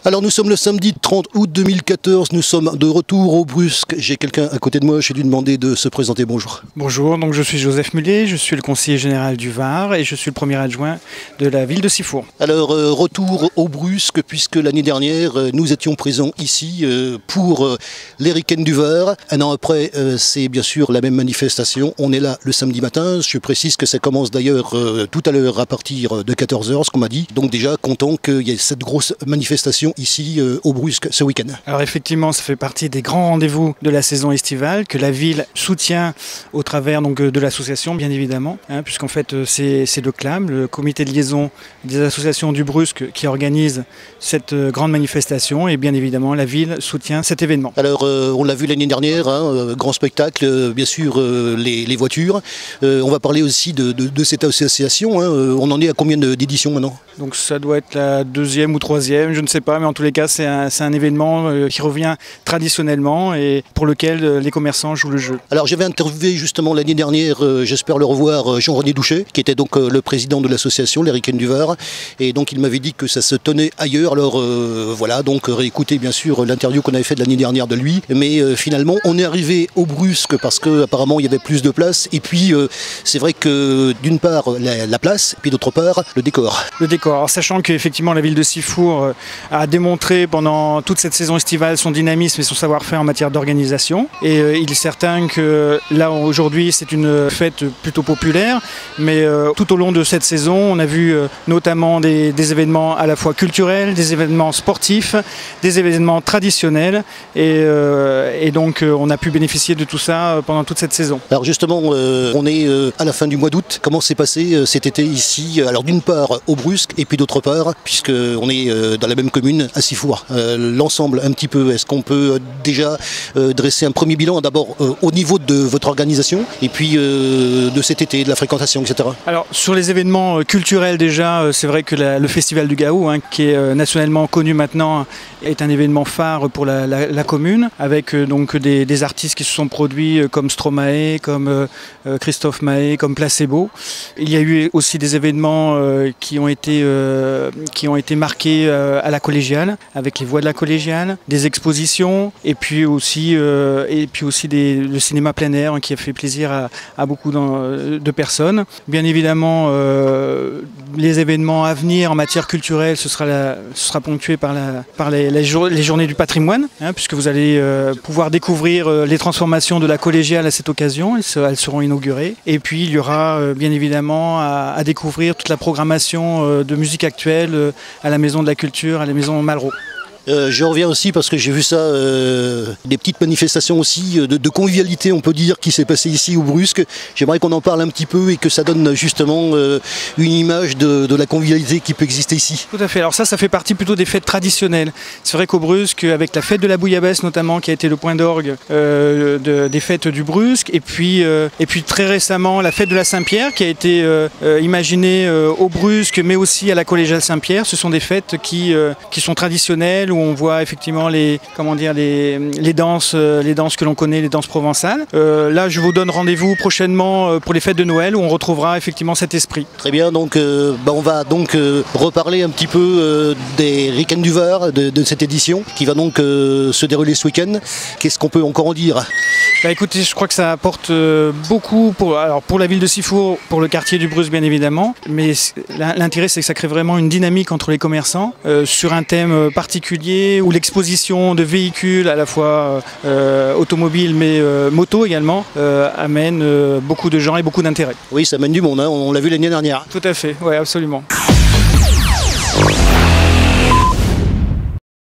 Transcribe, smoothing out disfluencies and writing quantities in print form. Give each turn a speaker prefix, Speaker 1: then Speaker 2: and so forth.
Speaker 1: Alors nous sommes le samedi 30 août 2014, nous sommes de retour au Brusque. J'ai quelqu'un à côté de moi, je vais lui demander de se présenter. Bonjour.
Speaker 2: Bonjour, donc je suis Joseph Mullet, je suis le conseiller général du Var et je suis le premier adjoint de la ville de Sifour.
Speaker 1: Alors retour au Brusque puisque l'année dernière nous étions présents ici pour les Week-ends du Var. Un an après c'est bien sûr la même manifestation, on est là le samedi matin. Je précise que ça commence d'ailleurs tout à l'heure à partir de 14h, ce qu'on m'a dit. Donc déjà content qu'il y ait cette grosse manifestation ici au Brusque ce week-end.
Speaker 2: Alors effectivement, ça fait partie des grands rendez-vous de la saison estivale que la ville soutient au travers donc, de l'association, bien évidemment, puisqu'en fait c'est le CLAM, le comité de liaison des associations du Brusque, qui organise cette grande manifestation, et bien évidemment la ville soutient cet événement.
Speaker 1: Alors on l'a vu l'année dernière, grand spectacle, bien sûr les voitures. On va parler aussi de cette association, on en est à combien d'éditions maintenant ?
Speaker 2: Donc ça doit être la deuxième ou troisième, je ne sais pas, mais en tous les cas c'est un événement qui revient traditionnellement et pour lequel les commerçants jouent le jeu.
Speaker 1: Alors j'avais interviewé justement l'année dernière, j'espère le revoir, Jean-René Douchet, qui était donc le président de l'association Les Week-ends du Var, et donc il m'avait dit que ça se tenait ailleurs. Alors voilà, donc réécoutez bien sûr l'interview qu'on avait faite l'année dernière de lui, mais finalement on est arrivé au Brusque parce qu'apparemment il y avait plus de place, et puis c'est vrai que d'une part la place, et puis d'autre part le décor.
Speaker 2: Le décor. Alors, sachant qu'effectivement la ville de Sifour a démontré pendant toute cette saison estivale son dynamisme et son savoir-faire en matière d'organisation. Et il est certain que là aujourd'hui c'est une fête plutôt populaire, mais tout au long de cette saison on a vu notamment des événements à la fois culturels, des événements sportifs, des événements traditionnels, et donc on a pu bénéficier de tout ça pendant toute cette saison.
Speaker 1: Alors justement on est à la fin du mois d'août. Comment s'est passé cet été ici? Alors d'une part au Brusque, et puis d'autre part, puisqu'on est dans la même commune, à Sifour. L'ensemble un petit peu, est-ce qu'on peut déjà dresser un premier bilan d'abord au niveau de votre organisation et puis de cet été, de la fréquentation, etc.
Speaker 2: Alors sur les événements culturels déjà, c'est vrai que le Festival du Gaou, qui est nationalement connu maintenant, est un événement phare pour la commune, avec donc des artistes qui se sont produits comme Stromae, comme Christophe Maé, comme Placebo. Il y a eu aussi des événements qui ont été marqués à la collégiale, avec les voix de la collégiale, des expositions, et puis aussi le cinéma plein air qui a fait plaisir à beaucoup de personnes. Bien évidemment, les événements à venir en matière culturelle, ce sera ponctué par les journées du patrimoine, puisque vous allez pouvoir découvrir les transformations de la collégiale à cette occasion. Elles seront inaugurées. Et puis il y aura bien évidemment à découvrir toute la programmation de musique actuelle à la Maison de la Culture, à la Maison Malraux.
Speaker 1: Je reviens aussi parce que j'ai vu ça, des petites manifestations aussi de convivialité, on peut dire, qui s'est passé ici au Brusque. J'aimerais qu'on en parle un petit peu et que ça donne justement une image de la convivialité qui peut exister ici.
Speaker 2: Tout à fait, alors ça fait partie plutôt des fêtes traditionnelles. C'est vrai qu'au Brusque, avec la fête de la bouillabaisse notamment, qui a été le point d'orgue des fêtes du Brusque, et puis très récemment la fête de la Saint-Pierre qui a été imaginée au Brusque, mais aussi à la collégiale Saint-Pierre. Ce sont des fêtes qui sont traditionnelles, où on voit effectivement les danses que l'on connaît, les danses provençales. Là, je vous donne rendez-vous prochainement pour les fêtes de Noël, où on retrouvera effectivement cet esprit.
Speaker 1: Très bien, donc on va donc reparler un petit peu des Week-ends du Var, de cette édition, qui va donc se dérouler ce week-end. Qu'est-ce qu'on peut encore en dire ?
Speaker 2: Écoutez, je crois que ça apporte beaucoup pour la ville de Sifour, pour le quartier du Brusque bien évidemment, mais l'intérêt c'est que ça crée vraiment une dynamique entre les commerçants sur un thème particulier, où l'exposition de véhicules à la fois automobiles mais moto également amène beaucoup de gens et beaucoup d'intérêt.
Speaker 1: Oui, ça amène du monde, on l'a vu l'année dernière.
Speaker 2: Tout à fait, oui, absolument.